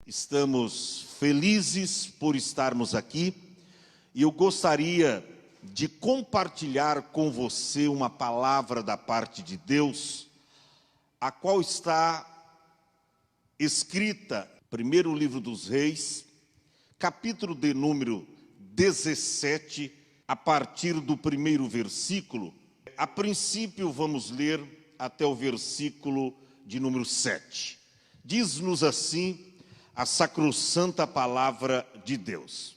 Estamos felizes por estarmos aqui e eu gostaria de compartilhar com você uma palavra da parte de Deus, a qual está escrita no primeiro livro dos Reis, capítulo de número 17, a partir do primeiro versículo. A princípio vamos ler até o versículo de número 7. Diz-nos assim a sacrossanta palavra de Deus.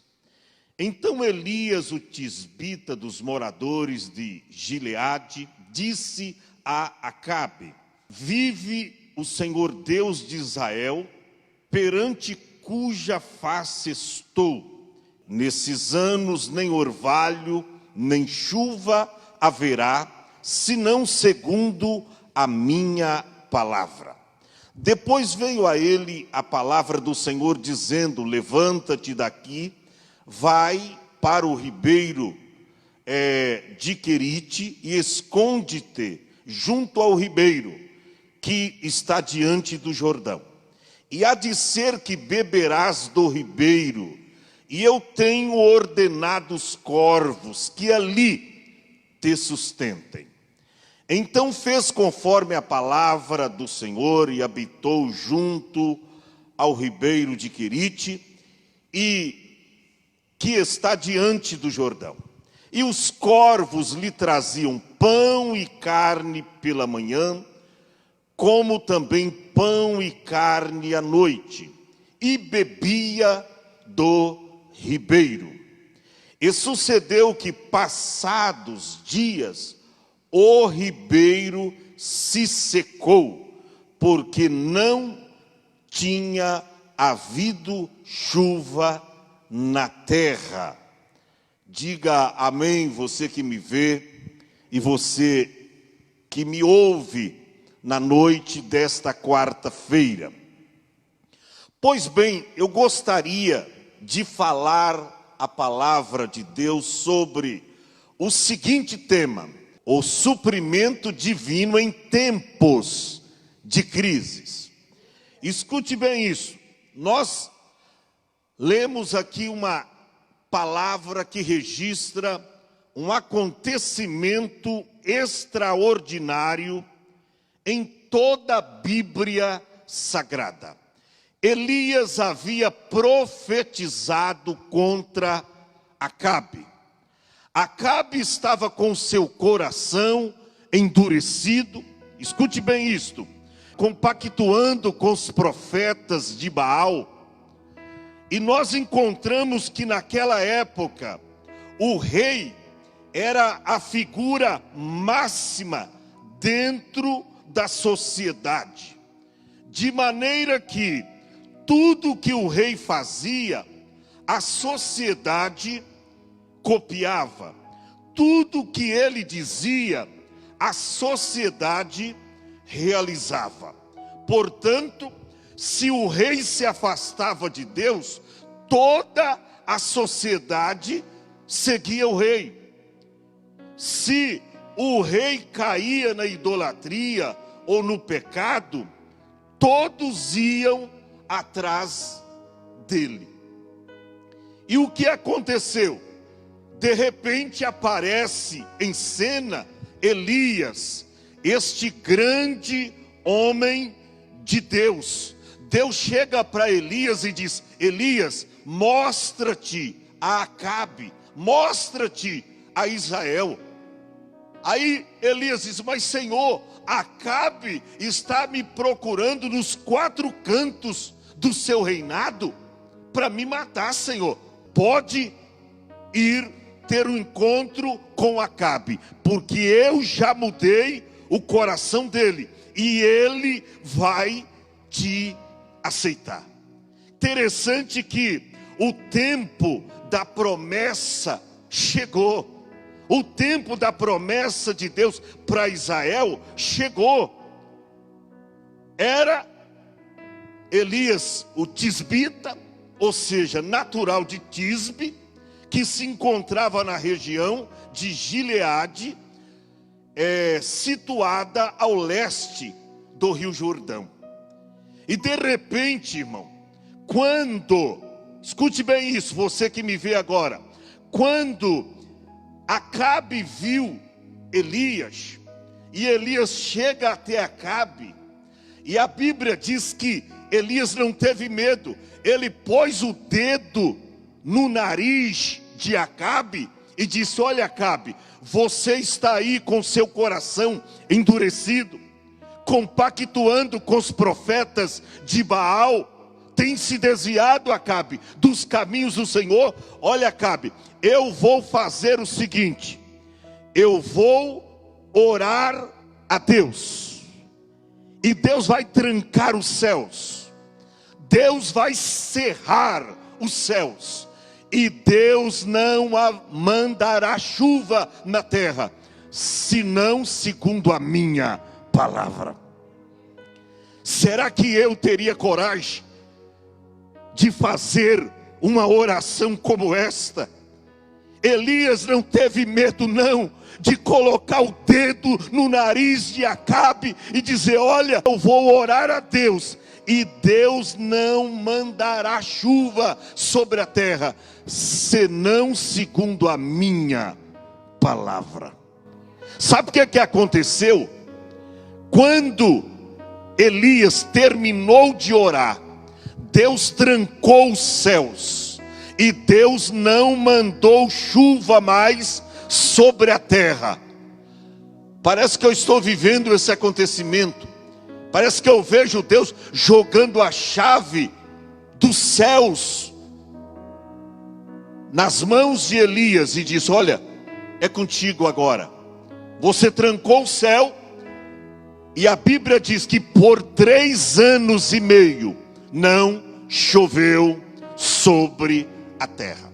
Então Elias, o tisbita dos moradores de Gileade, disse a Acabe: vive o Senhor Deus de Israel, perante cuja face estou. Nesses anos nem orvalho, nem chuva haverá, senão segundo a minha palavra. Depois veio a ele a palavra do Senhor, dizendo: levanta-te daqui, vai para o ribeiro de Querite e esconde-te junto ao ribeiro que está diante do Jordão. E há de ser que beberás do ribeiro, e eu tenho ordenado os corvos que ali te sustentem. Então fez conforme a palavra do Senhor e habitou junto ao ribeiro de Querite, e que está diante do Jordão. E os corvos lhe traziam pão e carne pela manhã, como também pão e carne à noite, e bebia do ribeiro. E sucedeu que, passados dias, o ribeiro se secou, porque não tinha havido chuva na terra. Diga amém, você que me vê e você que me ouve na noite desta quarta-feira. Pois bem, eu gostaria de falar a palavra de Deus sobre o seguinte tema: o suprimento divino em tempos de crises. Escute bem isso. Nós lemos aqui uma palavra que registra um acontecimento extraordinário em toda a Bíblia Sagrada. Elias havia profetizado contra Acabe. Acabe estava com seu coração endurecido, escute bem isto, compactuando com os profetas de Baal. E nós encontramos que naquela época, o rei era a figura máxima dentro da sociedade. De maneira que tudo que o rei fazia, a sociedade copiava. Tudo que ele dizia, a sociedade realizava. Portanto, se o rei se afastava de Deus, toda a sociedade seguia o rei. Se o rei caía na idolatria ou no pecado, todos iam atrás dele. E o que aconteceu? De repente aparece em cena Elias, este grande homem de Deus. Deus chega para Elias e diz: Elias, mostra-te a Acabe, mostra-te a Israel. Aí Elias diz: mas Senhor, Acabe está me procurando nos quatro cantos do seu reinado para me matar, Senhor. Pode ir ter um encontro com Acabe, porque eu já mudei o coração dele e ele vai te aceitar. Interessante que o tempo da promessa chegou. O tempo da promessa de Deus para Israel chegou. Era Elias o tisbita, ou seja, natural de Tisbe, que se encontrava na região de Gileade, situada ao leste do Rio Jordão. E de repente, irmão, escute bem isso, você que me vê agora, quando Acabe viu Elias, e Elias chega até Acabe, e a Bíblia diz que Elias não teve medo, ele pôs o dedo no nariz de Acabe e disse: olha, Acabe, você está aí com seu coração endurecido, compactuando com os profetas de Baal, tem se desviado, Acabe, dos caminhos do Senhor. Olha, Acabe, eu vou fazer o seguinte, eu vou orar a Deus, e Deus vai trancar os céus, Deus vai cerrar os céus, e Deus não mandará chuva na terra, senão segundo a minha palavra. Será que eu teria coragem de fazer uma oração como esta? Elias não teve medo não, de colocar o dedo no nariz de Acabe e dizer: olha, eu vou orar a Deus, e Deus não mandará chuva sobre a terra, senão segundo a minha palavra. Sabe o que aconteceu? Quando Elias terminou de orar, Deus trancou os céus, e Deus não mandou chuva mais sobre a terra. Parece que eu estou vivendo esse acontecimento. Parece que eu vejo Deus jogando a chave dos céus nas mãos de Elias e diz: olha, é contigo agora. Você trancou o céu, e a Bíblia diz que por 3 anos e meio não choveu sobre a terra.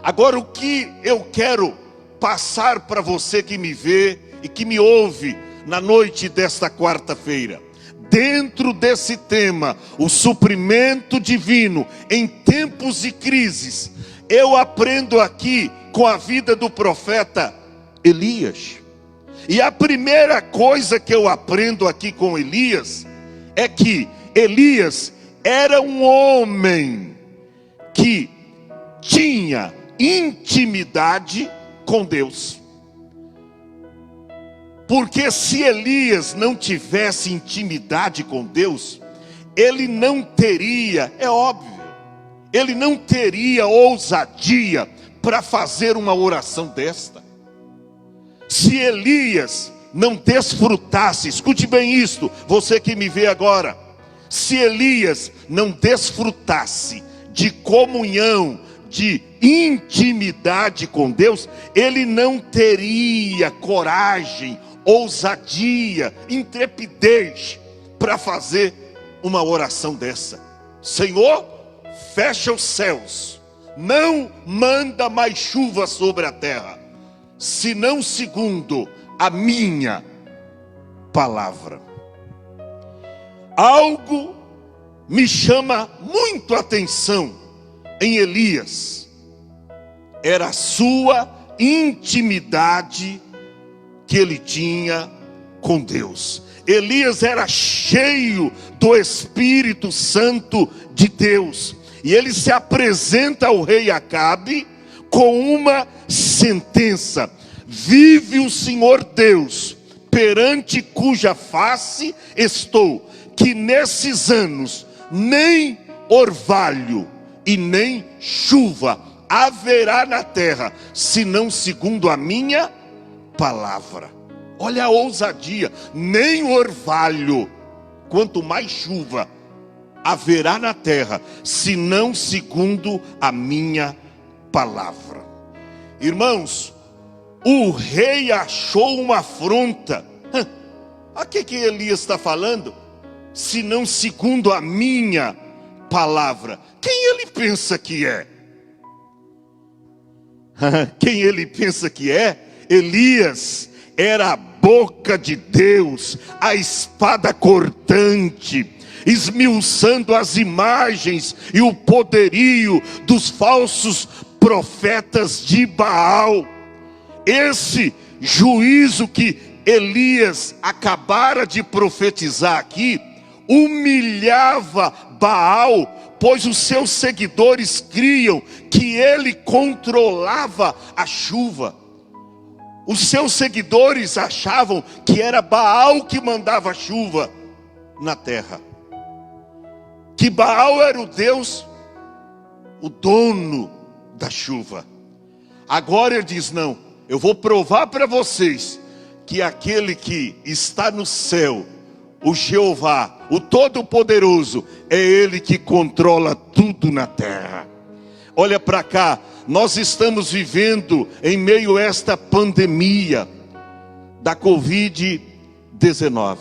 Agora, o que eu quero passar para você que me vê e que me ouve na noite desta quarta-feira, dentro desse tema, o suprimento divino em tempos de crises, eu aprendo aqui com a vida do profeta Elias. E a primeira coisa que eu aprendo aqui com Elias é que Elias era um homem que tinha intimidade com Deus. Porque se Elias não tivesse intimidade com Deus, ele não teria, é óbvio, ele não teria ousadia para fazer uma oração desta. Se Elias não desfrutasse, escute bem isto, você que me vê agora, se Elias não desfrutasse de comunhão, de intimidade com Deus, ele não teria coragem, ousadia, intrepidez para fazer uma oração dessa. Senhor, fecha os céus, não manda mais chuva sobre a terra, senão segundo a minha palavra. Algo me chama muito a atenção em Elias, era a sua intimidade que ele tinha com Deus. Elias era cheio do Espírito Santo de Deus, e ele se apresenta ao rei Acabe com uma sentença: vive o Senhor Deus, perante cuja face estou, que nesses anos nem orvalho e nem chuva haverá na terra, senão segundo a minha palavra. Olha a ousadia, nem orvalho, quanto mais chuva haverá na terra, senão segundo a minha palavra. Irmãos, o rei achou uma afronta. A que Elias está falando? Senão segundo a minha palavra. Quem ele pensa que é? Quem ele pensa que é? Elias era a boca de Deus, a espada cortante, esmiuçando as imagens e o poderio dos falsos profetas de Baal. Esse juízo que Elias acabara de profetizar aqui humilhava Baal, pois os seus seguidores criam que ele controlava a chuva. Os seus seguidores achavam que era Baal que mandava chuva na terra, que Baal era o Deus, o dono da chuva. Agora ele diz: não, eu vou provar para vocês que aquele que está no céu, o Jeová, o Todo-Poderoso, é Ele que controla tudo na terra. Olha para cá, nós estamos vivendo em meio a esta pandemia da Covid-19.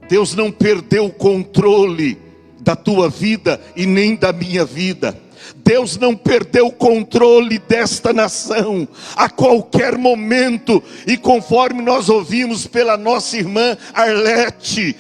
Deus não perdeu o controle da tua vida e nem da minha vida. Deus não perdeu o controle desta nação. A qualquer momento, e conforme nós ouvimos pela nossa irmã Arlete,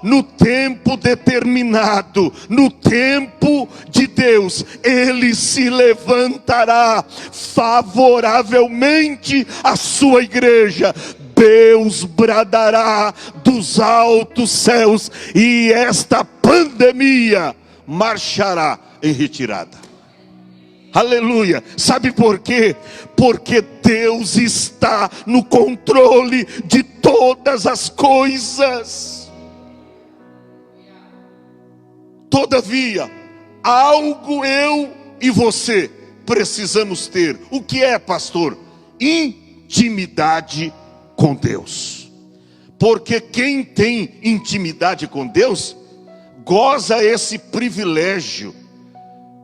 no tempo determinado, no tempo de Deus, Ele se levantará favoravelmente à sua igreja. Deus bradará dos altos céus e esta pandemia marchará em retirada. Aleluia. Sabe por quê? Porque Deus está no controle de todas as coisas. Todavia, algo eu e você precisamos ter. O que é, pastor? Intimidade com Deus. Porque quem tem intimidade com Deus goza esse privilégio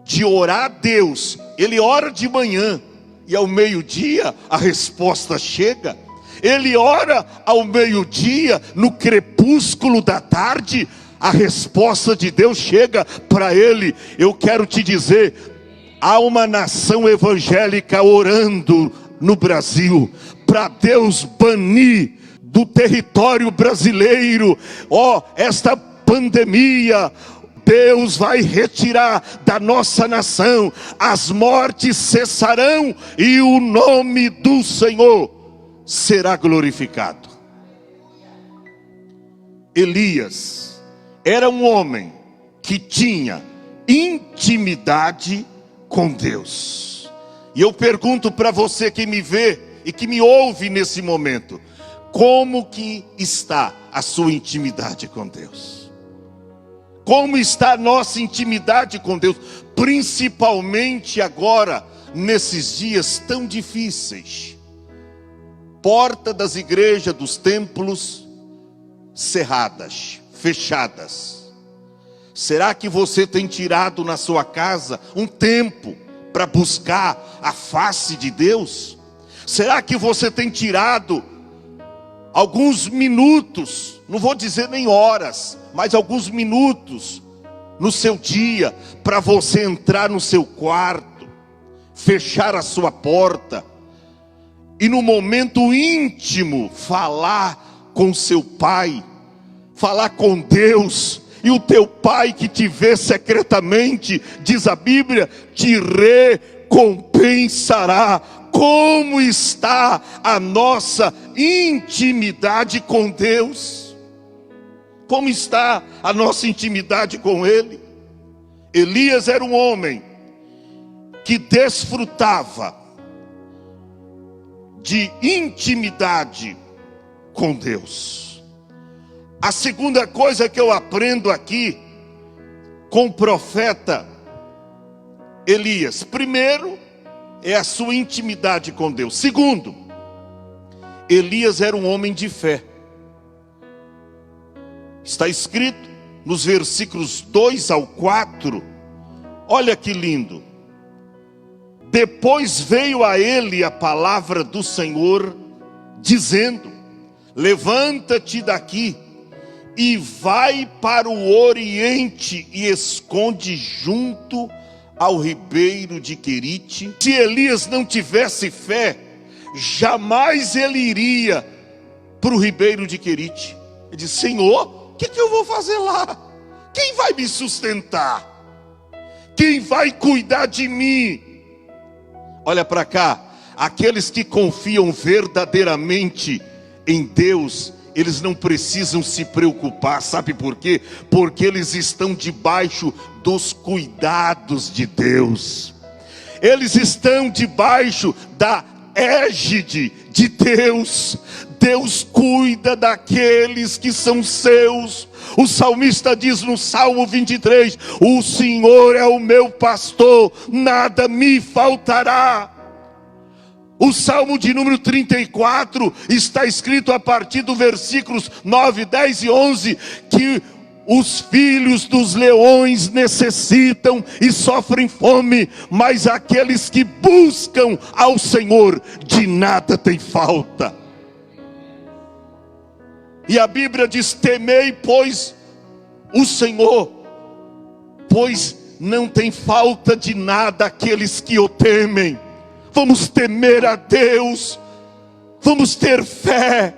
de orar a Deus. Ele ora de manhã e ao meio-dia a resposta chega. Ele ora ao meio-dia, no crepúsculo da tarde, a resposta de Deus chega para ele. Eu quero te dizer, há uma nação evangélica orando no Brasil para Deus banir do território brasileiro esta pandemia. Deus vai retirar da nossa nação, as mortes cessarão e o nome do Senhor será glorificado. Elias era um homem que tinha intimidade com Deus. E eu pergunto para você que me vê e que me ouve nesse momento: como que está a sua intimidade com Deus? Como está a nossa intimidade com Deus? Principalmente agora, nesses dias tão difíceis. Porta das igrejas, dos templos cerradas, fechadas. Será que você tem tirado na sua casa um tempo para buscar a face de Deus? Será que você tem tirado alguns minutos, não vou dizer nem horas, mas alguns minutos no seu dia, para você entrar no seu quarto, fechar a sua porta, e no momento íntimo, falar com seu pai, falar com Deus, e o teu pai que te vê secretamente, diz a Bíblia, te recompensará. Como está a nossa intimidade com Deus? Como está a nossa intimidade com Ele? Elias era um homem que desfrutava de intimidade com Deus. A segunda coisa que eu aprendo aqui com o profeta Elias, primeiro, é a sua intimidade com Deus. Segundo, Elias era um homem de fé. Está escrito nos versículos 2 ao 4. Olha que lindo. Depois veio a ele a palavra do Senhor, dizendo: levanta-te daqui e vai para o oriente e esconde junto ao ribeiro de Querite. Se Elias não tivesse fé, jamais ele iria para o ribeiro de Querite. Ele disse: Senhor, o que eu vou fazer lá? Quem vai me sustentar? Quem vai cuidar de mim? Olha para cá, aqueles que confiam verdadeiramente em Deus, eles não precisam se preocupar, sabe por quê? Porque eles estão debaixo dos cuidados de Deus. Eles estão debaixo da égide de Deus. Deus cuida daqueles que são seus. O salmista diz no Salmo 23: o Senhor é o meu pastor, nada me faltará. O Salmo de número 34 está escrito a partir do versículos 9, 10 e 11, que os filhos dos leões necessitam e sofrem fome, mas aqueles que buscam ao Senhor, de nada tem falta. E a Bíblia diz: temei, pois, o Senhor, pois não tem falta de nada aqueles que o temem. Vamos temer a Deus, vamos ter fé,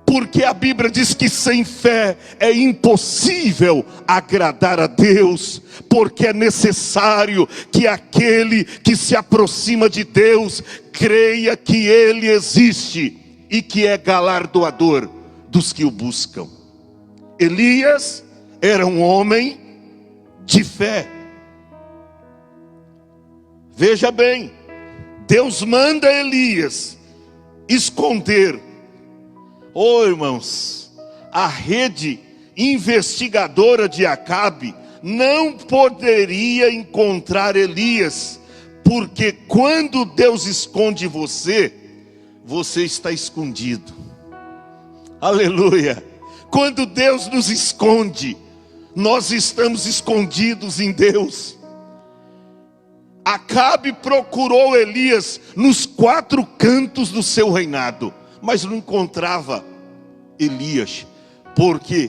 porque a Bíblia diz que sem fé é impossível agradar a Deus, porque é necessário que aquele que se aproxima de Deus creia que Ele existe e que é galardoador dos que o buscam. Elias era um homem de fé. Veja bem, Deus manda Elias esconder. Irmãos, a rede investigadora de Acabe não poderia encontrar Elias, porque quando Deus esconde você, você está escondido. Aleluia! Quando Deus nos esconde, nós estamos escondidos em Deus. Acabe procurou Elias nos 4 cantos do seu reinado, mas não encontrava Elias, porque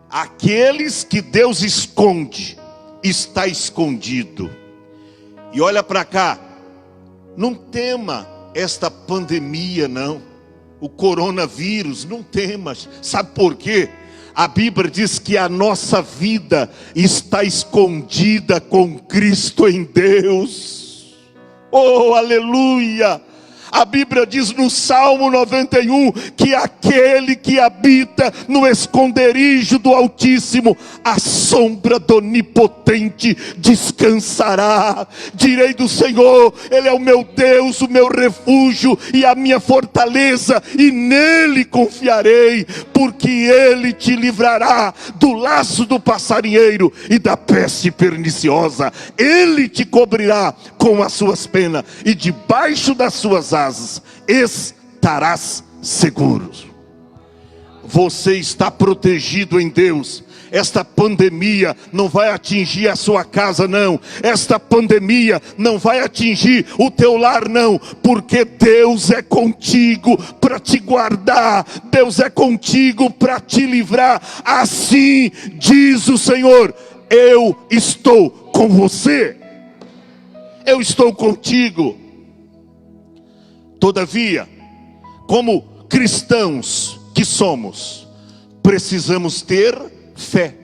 aqueles que Deus esconde, está escondido. E olha para cá, não tema esta pandemia não, o coronavírus, não temas. Sabe por quê? A Bíblia diz que a nossa vida está escondida com Cristo em Deus. Oh, aleluia! A Bíblia diz no Salmo 91 que aquele que habita no esconderijo do Altíssimo, à sombra do Onipotente descansará. Direi do Senhor: Ele é o meu Deus, o meu refúgio e a minha fortaleza, e nele confiarei, porque Ele te livrará do laço do passarinheiro e da peste perniciosa. Ele te cobrirá com as suas penas, e debaixo das suas asas estarás seguro. Você está protegido em Deus. Esta pandemia não vai atingir a sua casa não. Esta pandemia não vai atingir o teu lar não, porque Deus é contigo para te guardar. Deus é contigo para te livrar. Assim diz o Senhor: eu estou com você. Eu estou contigo. Todavia, como cristãos que somos, precisamos ter fé.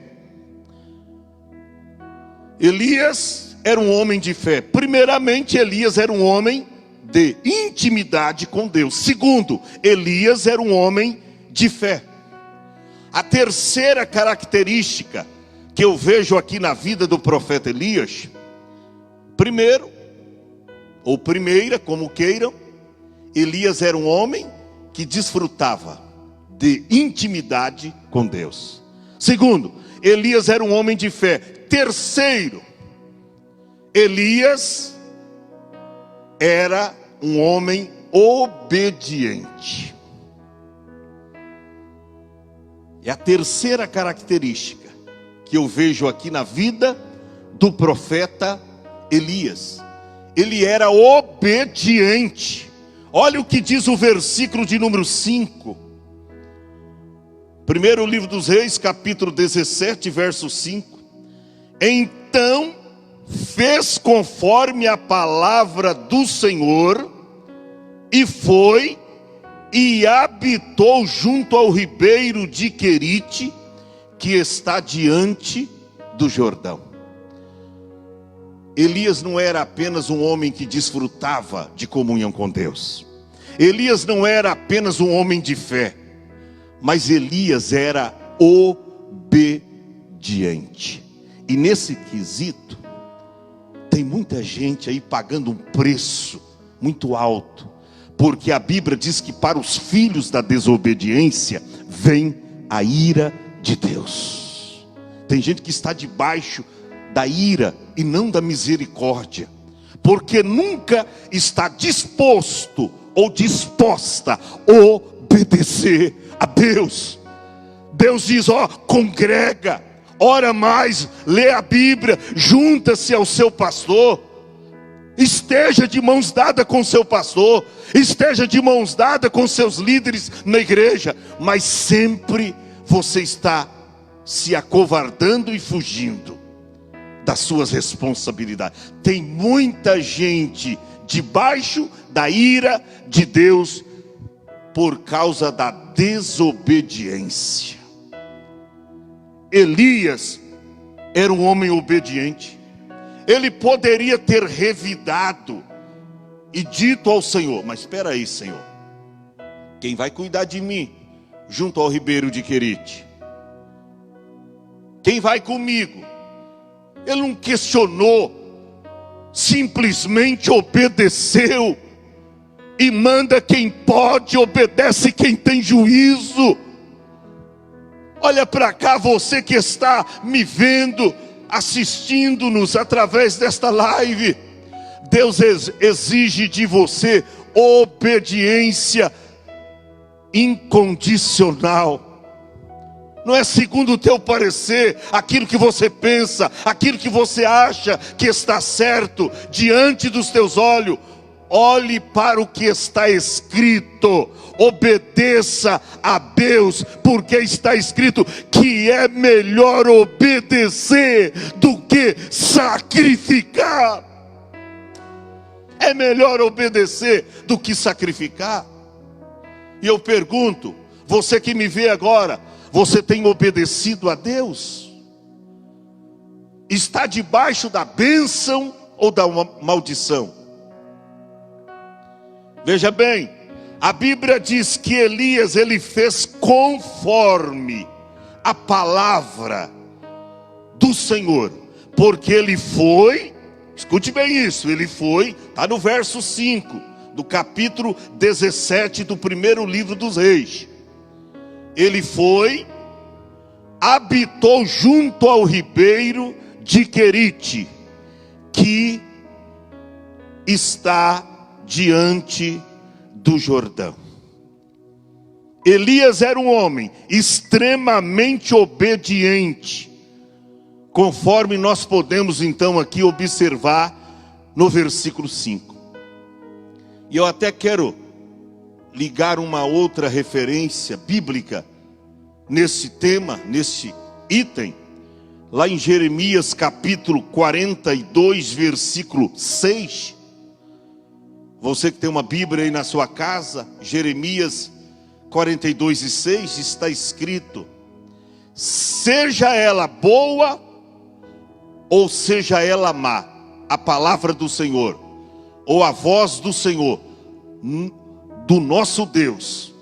Elias era um homem de fé. Primeiramente, Elias era um homem de intimidade com Deus. Segundo, Elias era um homem de fé. A terceira característica que eu vejo aqui na vida do profeta Elias, primeiro, ou primeira, como queiram, Elias era um homem que desfrutava de intimidade com Deus. Segundo, Elias era um homem de fé. Terceiro, Elias era um homem obediente. É a terceira característica que eu vejo aqui na vida do profeta Elias. Ele era obediente. Olha o que diz o versículo de número 5. Primeiro livro dos Reis, capítulo 17, verso 5. Então fez conforme a palavra do Senhor, e foi e habitou junto ao ribeiro de Querite, que está diante do Jordão. Elias não era apenas um homem que desfrutava de comunhão com Deus. Elias não era apenas um homem de fé. Mas Elias era obediente. E nesse quesito, tem muita gente aí pagando um preço muito alto. Porque a Bíblia diz que para os filhos da desobediência vem a ira de Deus. Tem gente que está debaixo da ira e não da misericórdia, porque nunca está disposto ou disposta a obedecer a Deus. Deus diz: ó, congrega, ora mais, lê a Bíblia, junta-se ao seu pastor, esteja de mãos dadas com seu pastor, esteja de mãos dadas com seus líderes na igreja. Mas sempre você está se acovardando e fugindo das suas responsabilidades. Tem muita gente debaixo da ira de Deus por causa da desobediência. Elias era um homem obediente. Ele poderia ter revidado e dito ao Senhor: mas espera aí, Senhor, quem vai cuidar de mim junto ao ribeiro de Querite? Quem vai comigo? Ele não questionou, simplesmente obedeceu. E manda quem pode, obedece quem tem juízo. Olha para cá, você que está me vendo, assistindo-nos através desta live. Deus exige de você obediência incondicional. Não é segundo o teu parecer, aquilo que você pensa, aquilo que você acha que está certo diante dos teus olhos. Olhe para o que está escrito, obedeça a Deus, porque está escrito que é melhor obedecer do que sacrificar. É melhor obedecer do que sacrificar. E eu pergunto, você que me vê agora, você tem obedecido a Deus? Está debaixo da bênção ou da maldição? Veja bem, a Bíblia diz que Elias, ele fez conforme a palavra do Senhor, porque ele foi, escute bem isso, ele foi, está no verso 5, do capítulo 17 do primeiro livro dos reis. Ele foi, habitou junto ao ribeiro de Querite, que está diante do Jordão. Elias era um homem extremamente obediente, conforme nós podemos então aqui observar no versículo 5. E eu até quero ligar uma outra referência bíblica nesse tema, nesse item, lá em Jeremias capítulo 42, versículo 6. Você que tem uma Bíblia aí na sua casa, Jeremias 42 e 6, está escrito: seja ela boa ou seja ela má, a palavra do Senhor, ou a voz do Senhor, do nosso Deus,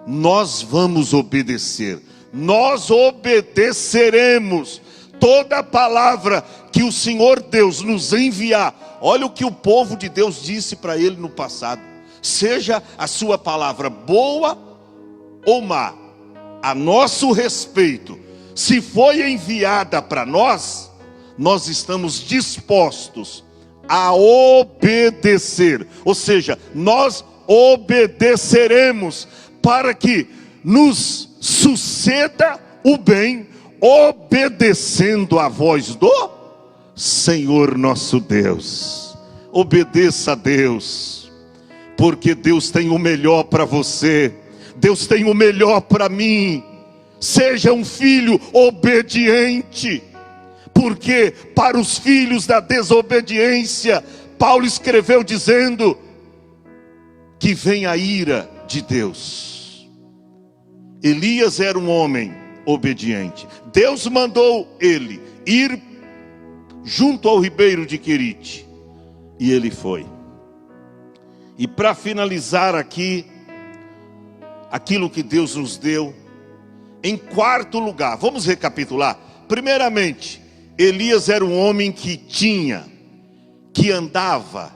nós vamos obedecer. Nós obedeceremos toda palavra que o Senhor Deus nos enviar. Olha o que o povo de Deus disse para ele no passado: seja a sua palavra boa ou má, a nosso respeito, se foi enviada para nós, nós estamos dispostos a obedecer. Ou seja, nós obedeceremos para que nos suceda o bem, obedecendo a voz do Senhor nosso Deus. Obedeça a Deus, porque Deus tem o melhor para você, Deus tem o melhor para mim. Seja um filho obediente, porque para os filhos da desobediência, Paulo escreveu dizendo que vem a ira de Deus. Elias era um homem obediente. Deus mandou ele ir junto ao ribeiro de Querite, e ele foi. E para finalizar aqui, aquilo que Deus nos deu, Em quarto lugar, vamos recapitular. Primeiramente, Elias era um homem que tinha, que andava,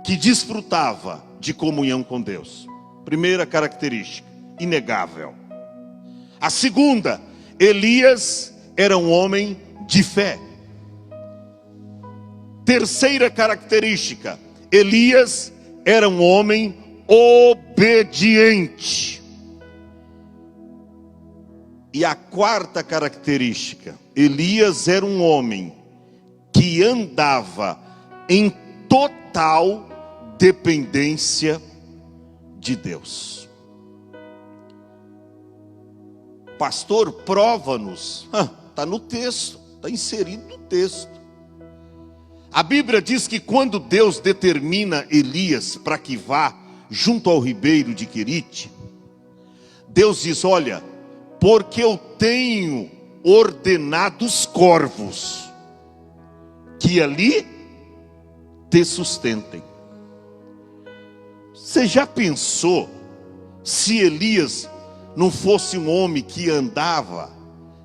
que desfrutava de comunhão com Deus. Primeira característica, inegável. A segunda, Elias era um homem de fé. Terceira característica, Elias era um homem obediente. E a quarta característica, Elias era um homem que andava em total dependência de Deus. Pastor, prova-nos. Está no texto, está inserido no texto. A Bíblia diz que quando Deus determina Elias para que vá junto ao ribeiro de Querite, Deus diz: olha, porque eu tenho ordenado os corvos que ali te sustentem. Você já pensou se Elias não fosse um homem que andava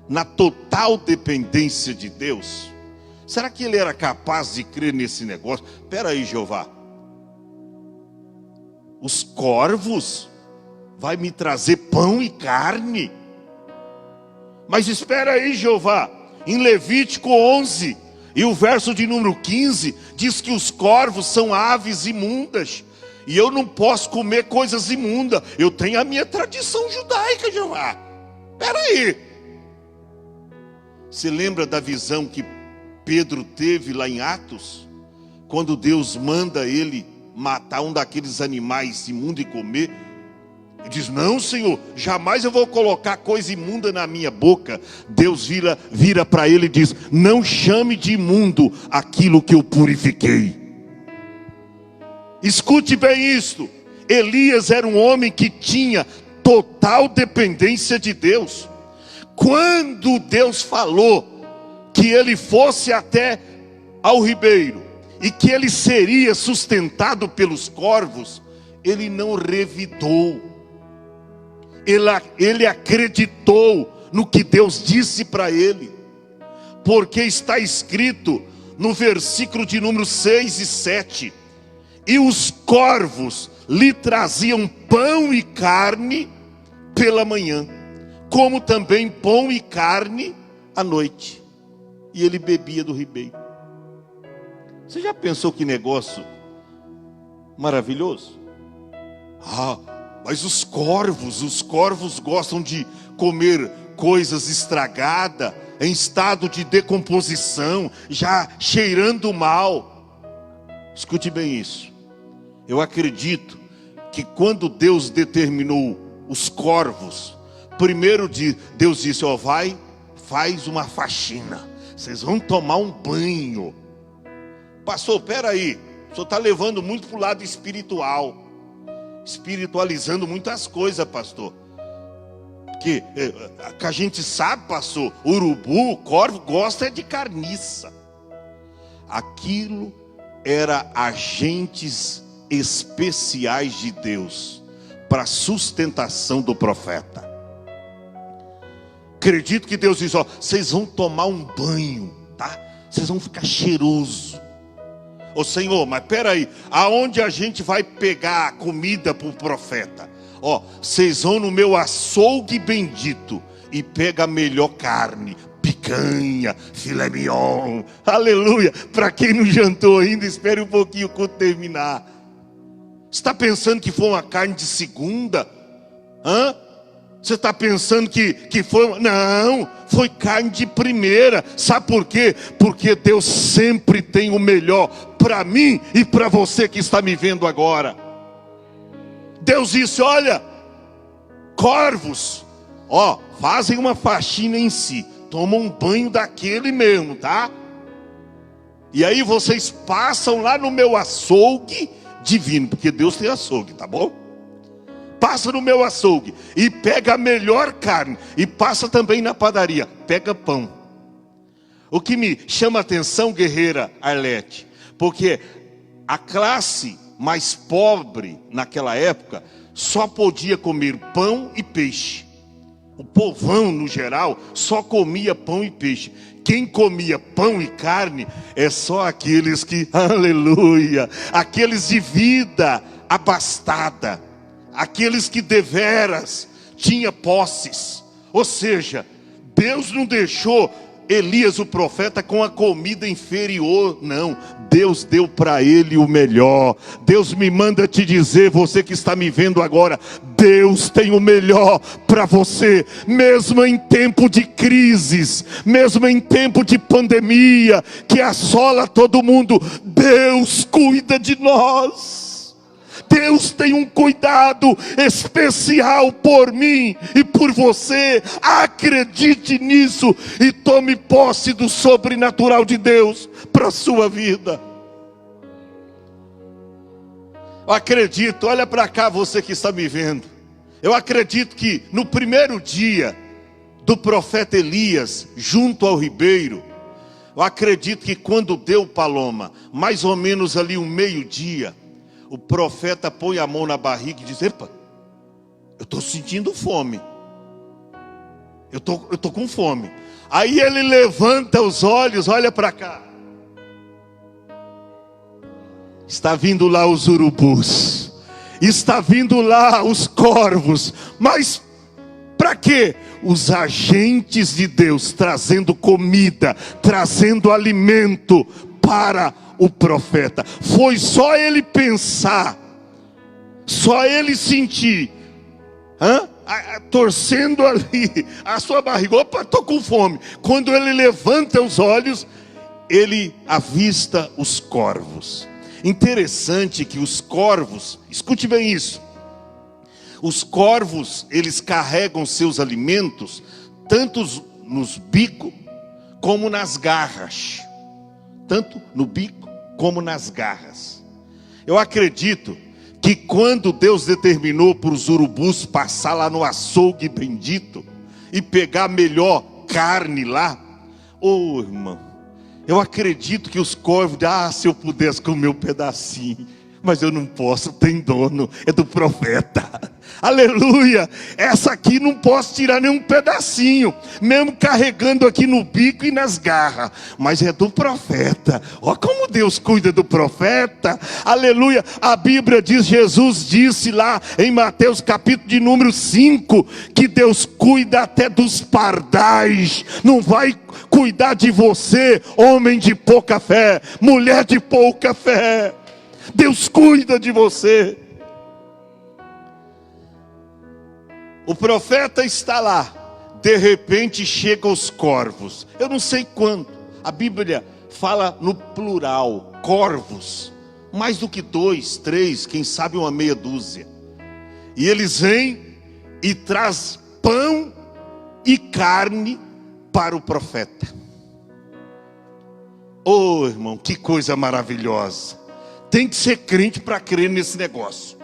na total dependência de Deus? Será que ele era capaz de crer nesse negócio? Espera aí, Jeová, os corvos vai me trazer pão e carne? Mas espera aí, Jeová, em Levítico 11 e o verso de número 15 diz que os corvos são aves imundas, e eu não posso comer coisas imundas. Eu tenho a minha tradição judaica, Jeová. Espera aí. Você lembra da visão que Pedro teve lá em Atos? Quando Deus manda ele matar um daqueles animais imundos e comer. Ele diz: não, Senhor, jamais eu vou colocar coisa imunda na minha boca. Deus vira para ele e diz: não chame de imundo aquilo que eu purifiquei. Escute bem isto. Elias era um homem que tinha total dependência de Deus. Quando Deus falou que ele fosse até ao ribeiro e que ele seria sustentado pelos corvos, ele não revidou. Ele acreditou no que Deus disse para ele, porque está escrito no versículo de número 6 e 7: e os corvos lhe traziam pão e carne pela manhã, como também pão e carne à noite, e ele bebia do ribeiro. Você já pensou que negócio maravilhoso? Mas os corvos gostam de comer coisas estragadas, em estado de decomposição, já cheirando mal. Escute bem isso. Eu acredito que quando Deus determinou os corvos, primeiro Deus disse: ó, vai, faz uma faxina, vocês vão tomar um banho. Pastor, peraí, o senhor está levando muito para o lado espiritual, espiritualizando muitas coisas, pastor. Que a gente sabe, pastor, urubu, corvo, gosta de carniça. Aquilo era agentes especiais de Deus para a sustentação do profeta. Acredito que Deus diz: ó, vocês vão tomar um banho, tá? Vocês vão ficar cheiroso. Ô Senhor, mas peraí, aonde a gente vai pegar a comida para o profeta? Ó, vocês vão no meu açougue bendito e pega a melhor carne, picanha, filé mignon, aleluia. Para quem não jantou ainda, espere um pouquinho o culto terminar. Você está pensando que foi uma carne de segunda? Você está pensando que foi... Não, foi carne de primeira. Sabe por quê? Porque Deus sempre tem o melhor para mim e para você que está me vendo agora. Deus disse: olha, corvos, ó, fazem uma faxina em si, tomam um banho daquele mesmo, tá? E aí vocês passam lá no meu açougue divino, porque Deus tem açougue, tá bom? Passa no meu açougue e pega a melhor carne, e passa também na padaria, pega pão. O que me chama a atenção, guerreira Arlete, porque a classe mais pobre naquela época só podia comer pão e peixe. o povão no geral, só comia pão e peixe. Quem comia pão e carne é só aqueles que, aleluia, aqueles de vida abastada, aqueles que deveras tinha posses. Ou seja, Deus não deixou Elias o profeta com a comida inferior, não. Deus deu para ele o melhor. Deus me manda te dizer, você que está me vendo agora, Deus tem o melhor para você. Mesmo em tempo de crises, mesmo em tempo de pandemia que assola todo mundo, Deus cuida de nós. Deus tem um cuidado especial por mim e por você. Acredite nisso e tome posse do sobrenatural de Deus para a sua vida. Eu acredito, olha para cá você que está me vendo. Eu acredito que no primeiro dia do profeta Elias junto ao ribeiro, eu acredito que quando deu Paloma, mais ou menos ali um meio-dia, o profeta põe a mão na barriga e diz: epa, eu estou sentindo fome. Eu tô com fome. Aí ele levanta os olhos, olha para cá. Está vindo lá os urubus. Está vindo lá os corvos. Mas para quê? Os agentes de Deus trazendo comida, trazendo alimento para o profeta. Foi só ele pensar, só ele sentir, torcendo ali a sua barriga, opa, estou com fome. Quando ele levanta os olhos, ele avista os corvos. Interessante que os corvos, escute bem isso, os corvos, eles carregam seus alimentos tanto nos bicos como nas garras. Tanto no bico como nas garras. Eu acredito que quando Deus determinou para os urubus passar lá no açougue bendito e pegar a melhor carne lá, ô irmão, eu acredito que os corvos, se eu pudesse comer um pedacinho, mas eu não posso, tem dono, é do profeta. Aleluia, essa aqui não posso tirar nenhum pedacinho, mesmo carregando aqui no bico e nas garras, mas é do profeta. Olha como Deus cuida do profeta. Aleluia, a Bíblia diz, Jesus disse lá em Mateus capítulo de número 5, que Deus cuida até dos pardais. Não vai cuidar de você, homem de pouca fé, mulher de pouca fé. Deus cuida de você. O profeta está lá, de repente chegam os corvos. Eu não sei quanto, a Bíblia fala no plural, corvos, mais do que 2, 3, quem sabe uma meia dúzia. E eles vêm e traz pão e carne para o profeta. Oh, irmão, que coisa maravilhosa. Tem que ser crente para crer nesse negócio.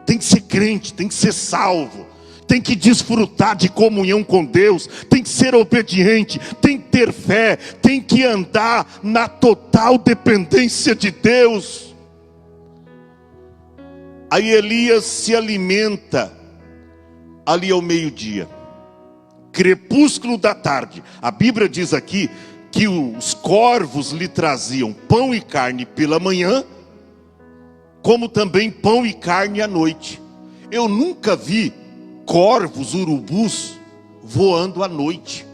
Tem que ser crente, tem que ser salvo, tem que desfrutar de comunhão com Deus, tem que ser obediente, tem que ter fé, tem que andar na total dependência de Deus. Aí Elias se alimenta ali ao meio-dia, crepúsculo da tarde. A Bíblia diz aqui que os corvos lhe traziam pão e carne pela manhã, como também pão e carne à noite. Eu nunca vi corvos, urubus voando à noite.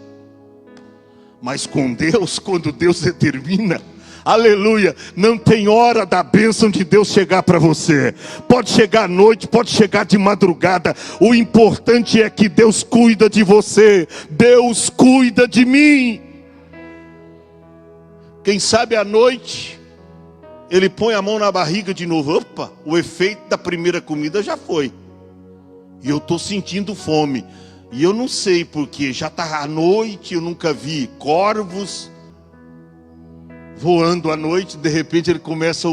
Mas com Deus, quando Deus determina, aleluia, não tem hora da bênção de Deus chegar para você. Pode chegar à noite, pode chegar de madrugada. O importante é que Deus cuida de você. Deus cuida de mim. Quem sabe à noite ele põe a mão na barriga de novo. Opa, o efeito da primeira comida já foi. E eu estou sentindo fome. E eu não sei porque, já está à noite, eu nunca vi corvos voando à noite. De repente ele começa a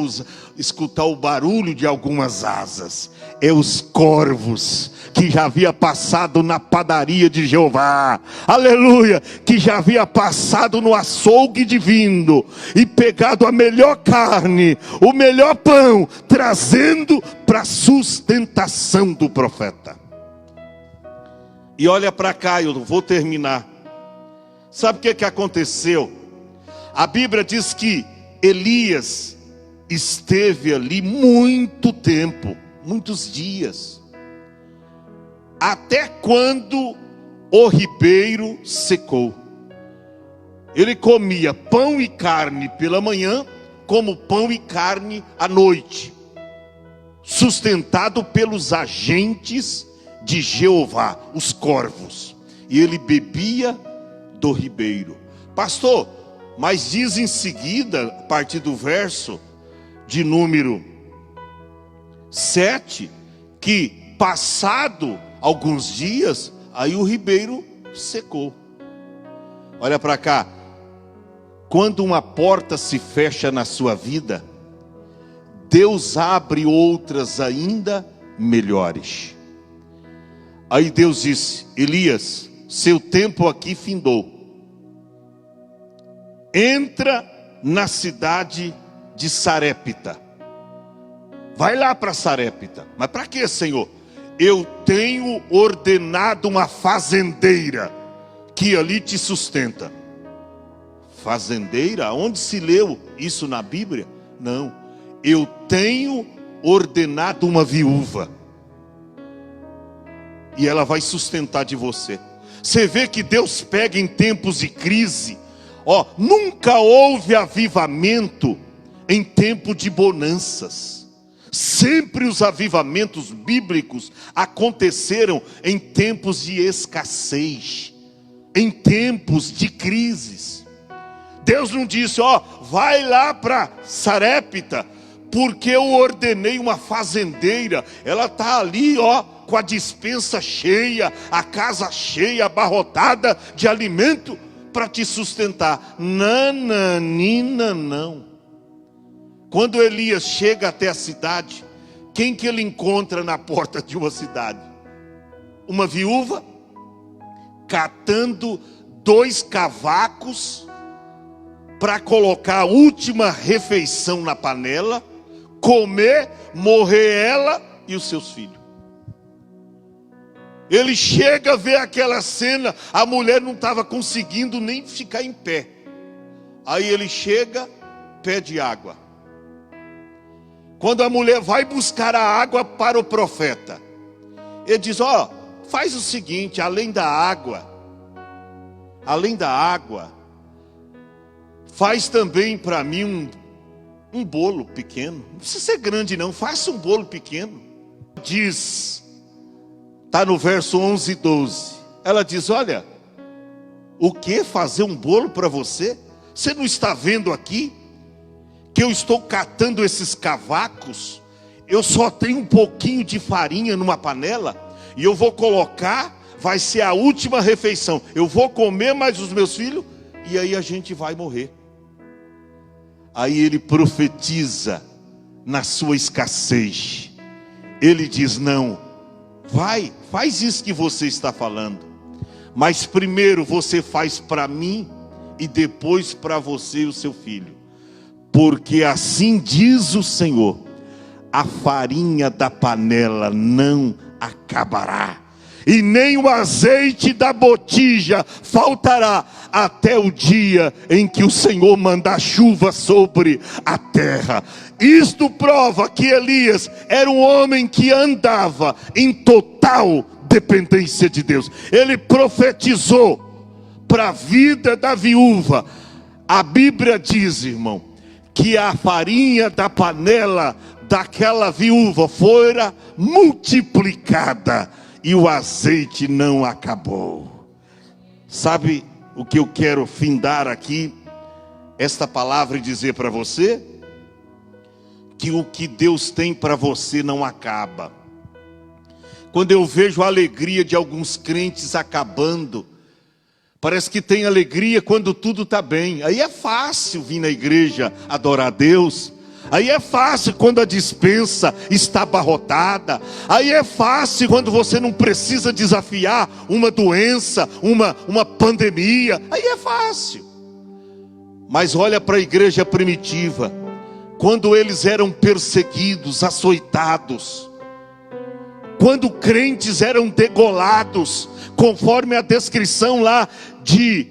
escutar o barulho de algumas asas. É os corvos que já havia passado na padaria de Jeová, aleluia, que já havia passado no açougue divino e pegado a melhor carne, o melhor pão, trazendo para a sustentação do profeta. E olha para cá, eu vou terminar. Sabe o que aconteceu? A Bíblia diz que Elias esteve ali muito tempo, muitos dias, até quando o ribeiro secou. Ele comia pão e carne pela manhã, como pão e carne à noite, sustentado pelos agentes de Jeová, os corvos. E ele bebia do ribeiro. Pastor, mas diz em seguida, a partir do verso de número 7, que passado alguns dias, aí o ribeiro secou. Olha para cá. Quando uma porta se fecha na sua vida, Deus abre outras ainda melhores. Aí Deus disse: Elias, seu tempo aqui findou. Entra na cidade de Sarepta. Vai lá para Sarepta. Mas para quê, Senhor? Eu tenho ordenado uma fazendeira que ali te sustenta. Fazendeira? Onde se leu isso na Bíblia? Não. Eu tenho ordenado uma viúva. E ela vai sustentar de você. Você vê que Deus pega em tempos de crise. Nunca houve avivamento em tempo de bonanças. Sempre os avivamentos bíblicos aconteceram em tempos de escassez, em tempos de crises. Deus não disse, vai lá para Sarepta, porque eu ordenei uma fazendeira. Ela está ali, com a despensa cheia, a casa cheia, abarrotada de alimento para te sustentar. Nananina, não. Quando Elias chega até a cidade, quem que ele encontra na porta de uma cidade? Uma viúva catando 2 cavacos para colocar a última refeição na panela, comer, morrer ela e os seus filhos. Ele chega a ver aquela cena, a mulher não estava conseguindo nem ficar em pé. Aí ele chega, pede água. Quando a mulher vai buscar a água para o profeta, ele diz, faz o seguinte, além da água, faz também para mim um bolo pequeno. Não precisa ser grande não, faça um bolo pequeno. Diz, está no verso 11 e 12. Ela diz, olha, o que? Fazer um bolo para você? Você não está vendo aqui que eu estou catando esses cavacos? Eu só tenho um pouquinho de farinha numa panela e eu vou colocar, vai ser a última refeição. Eu vou comer mais os meus filhos e aí a gente vai morrer. Aí ele profetiza na sua escassez. Ele diz, não, faz isso que você está falando, mas primeiro você faz para mim e depois para você e o seu filho. Porque assim diz o Senhor, a farinha da panela não acabará, e nem o azeite da botija faltará, até o dia em que o Senhor mandar chuva sobre a terra. Isto prova que Elias era um homem que andava em total dependência de Deus. Ele profetizou para a vida da viúva. A Bíblia diz, irmão, que a farinha da panela daquela viúva fora multiplicada e o azeite não acabou. Sabe o que eu quero findar aqui, esta palavra, e dizer para você? Que o que Deus tem para você não acaba. Quando eu vejo a alegria de alguns crentes acabando, parece que tem alegria quando tudo está bem. Aí é fácil vir na igreja adorar a Deus. Aí é fácil quando a despensa está abarrotada. Aí é fácil quando você não precisa desafiar uma doença, uma pandemia. Aí é fácil. Mas olha para a igreja primitiva. Quando eles eram perseguidos, açoitados, quando crentes eram degolados, conforme a descrição lá de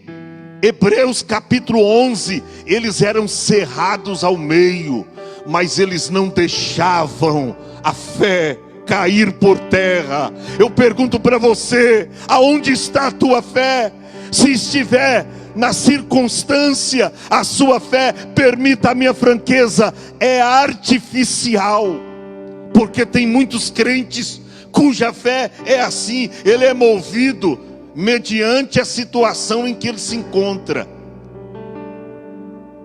Hebreus capítulo 11, eles eram cerrados ao meio, mas eles não deixavam a fé cair por terra. Eu pergunto para você, aonde está a tua fé? Se estiver na circunstância, a sua fé, permita a minha franqueza, é artificial, porque tem muitos crentes cuja fé é assim, ele é movido mediante a situação em que ele se encontra.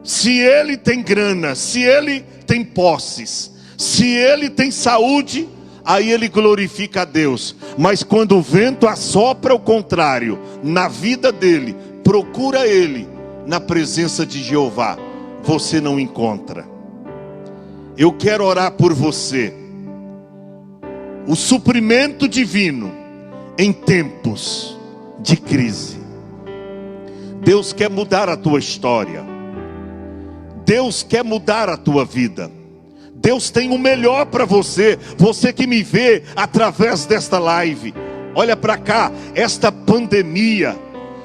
Se ele tem grana, se ele tem posses, se ele tem saúde, aí ele glorifica a Deus. Mas quando o vento assopra o contrário na vida dele, procura ele na presença de Jeová, você não encontra. Eu quero orar por você. O suprimento divino em tempos de crise. Deus quer mudar a tua história. Deus quer mudar a tua vida. Deus tem o melhor para você. Você que me vê através desta live, olha para cá. Esta pandemia,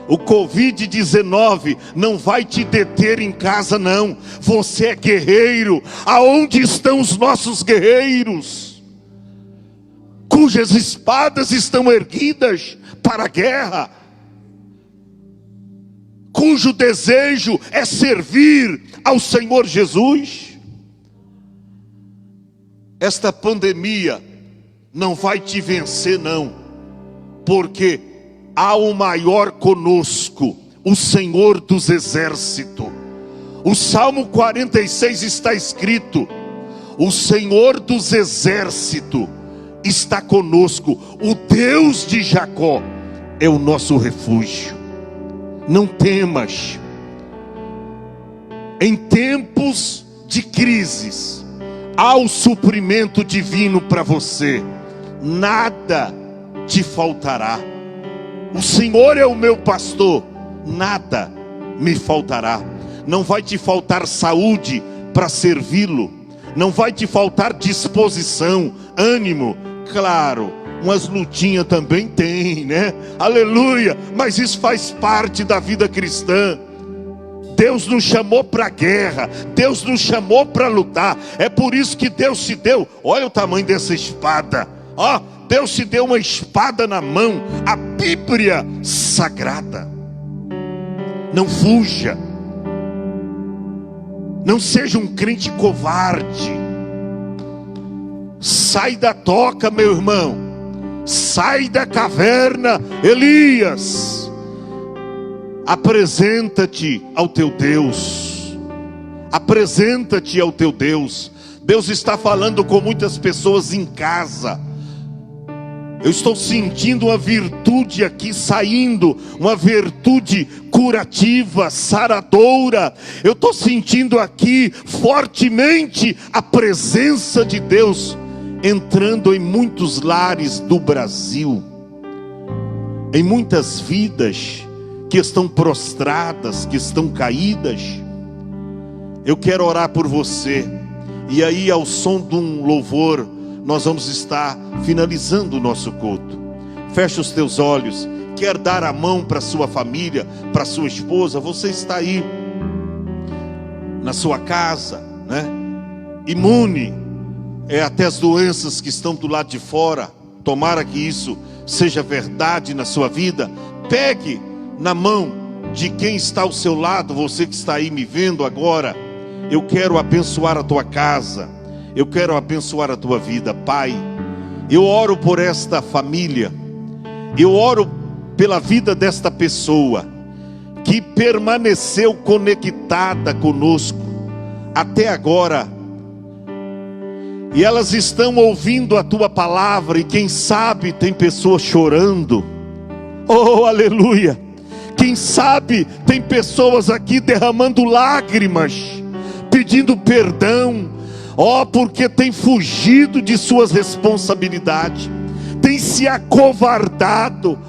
o Covid-19 não vai te deter em casa não. Você é guerreiro. Aonde estão os nossos guerreiros? Cujas espadas estão erguidas para a guerra, cujo desejo é servir ao Senhor Jesus. Esta pandemia não vai te vencer não, porque há o maior conosco, o Senhor dos exércitos. O Salmo 46 está escrito: o Senhor dos exércitos está conosco, o Deus de Jacó é o nosso refúgio. Não temas. Em tempos de crises, há o suprimento divino para você. Nada te faltará. O Senhor é o meu pastor, nada me faltará. Não vai te faltar saúde para servi-lo. Não vai te faltar disposição, ânimo. Claro, umas lutinhas também tem, né? Aleluia! Mas isso faz parte da vida cristã. Deus nos chamou para a guerra, Deus nos chamou para lutar. É por isso que Deus te deu, olha o tamanho dessa espada. Ó, Deus te deu uma espada na mão, a Bíblia Sagrada. Não fuja. Não seja um crente covarde. Sai da toca, meu irmão. Sai da caverna, Elias. Apresenta-te ao teu Deus. Apresenta-te ao teu Deus. Deus está falando com muitas pessoas em casa. Eu estou sentindo uma virtude aqui saindo, uma virtude curativa, saradora. Eu estou sentindo aqui fortemente a presença de Deus entrando em muitos lares do Brasil, em muitas vidas que estão prostradas, que estão caídas. Eu quero orar por você, e aí ao som de um louvor nós vamos estar finalizando o nosso culto. Fecha os teus olhos. Quer dar a mão para sua família, para sua esposa? Você está aí na sua casa, né? Imune até as doenças que estão do lado de fora. Tomara que isso seja verdade na sua vida. Pegue na mão de quem está ao seu lado. Você que está aí me vendo agora, eu quero abençoar a tua casa, eu quero abençoar a tua vida. Pai, eu oro por esta família, eu oro pela vida desta pessoa que permaneceu conectada conosco até agora, e elas estão ouvindo a tua palavra, e quem sabe tem pessoas chorando. Oh, aleluia! Quem sabe tem pessoas aqui derramando lágrimas, pedindo perdão. Oh, porque tem fugido de suas responsabilidades, tem se acovardado.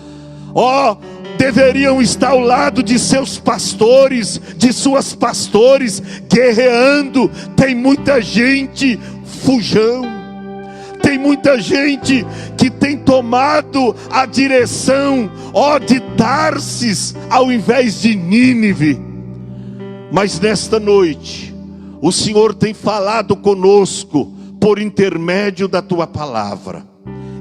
Oh, deveriam estar ao lado de seus pastores, de suas pastores, guerreando. Tem muita gente fujão, tem Tem muita gente que tem tomado a direção, ó, de Tarsis, ao invés de Nínive. Mas nesta noite, o Senhor tem falado conosco por intermédio da tua palavra.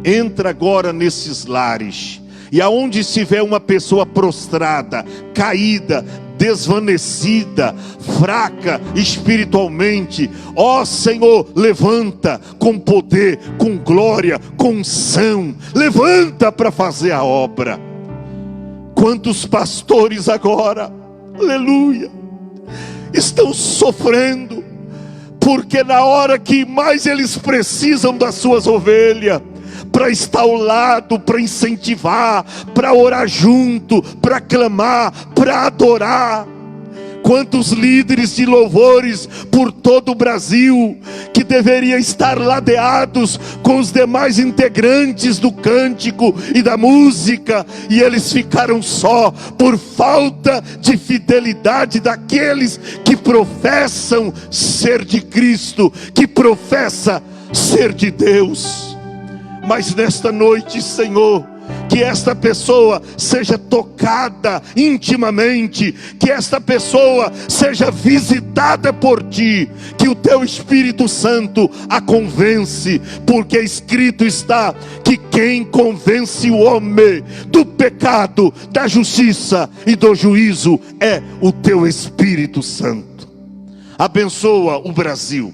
Entra agora nesses lares, e aonde estiver uma pessoa prostrada, caída, desvanecida, fraca espiritualmente, ó Senhor, levanta com poder, com glória, com unção, levanta para fazer a obra. Quantos pastores agora, aleluia, estão sofrendo, porque na hora que mais eles precisam das suas ovelhas, para estar ao lado, para incentivar, para orar junto, para clamar, para adorar. Quantos líderes de louvores por todo o Brasil, que deveriam estar ladeados com os demais integrantes do cântico e da música, e eles ficaram só, por falta de fidelidade daqueles que professam ser de Cristo, que professa ser de Deus. Mas nesta noite, Senhor, que esta pessoa seja tocada intimamente, que esta pessoa seja visitada por Ti, que o Teu Espírito Santo a convence, porque escrito está que quem convence o homem do pecado, da justiça e do juízo é o Teu Espírito Santo. Abençoa o Brasil,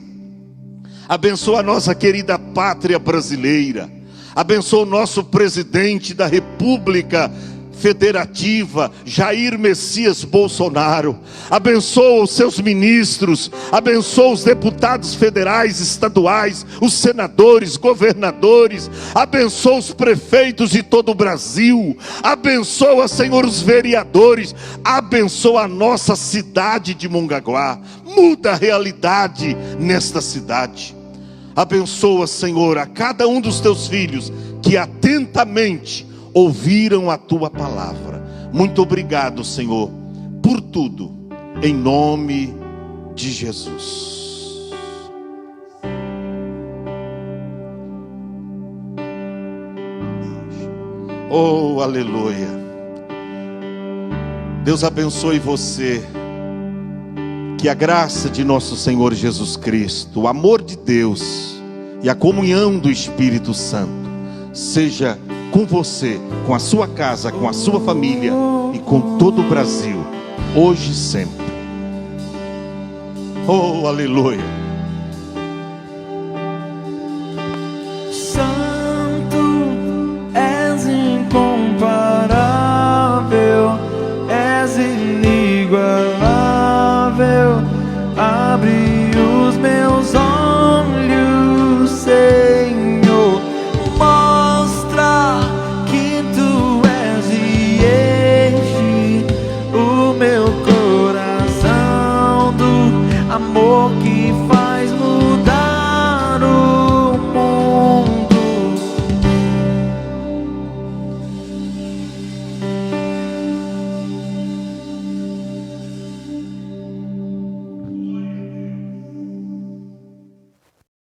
abençoa a nossa querida pátria brasileira, abençoa o nosso presidente da República Federativa, Jair Messias Bolsonaro. Abençoa os seus ministros, abençoa os deputados federais, estaduais, os senadores, governadores, abençoa os prefeitos de todo o Brasil, abençoa, Senhor, os vereadores, abençoa a nossa cidade de Mongaguá. Muda a realidade nesta cidade. Abençoa, Senhor, a cada um dos teus filhos que atentamente ouviram a tua palavra. Muito obrigado, Senhor, por tudo, em nome de Jesus. Oh, aleluia. Deus abençoe você. Que a graça de nosso Senhor Jesus Cristo, o amor de Deus e a comunhão do Espírito Santo seja com você, com a sua casa, com a sua família e com todo o Brasil, hoje e sempre. Oh, aleluia. Santo, és incomparável, és inigualável. Abre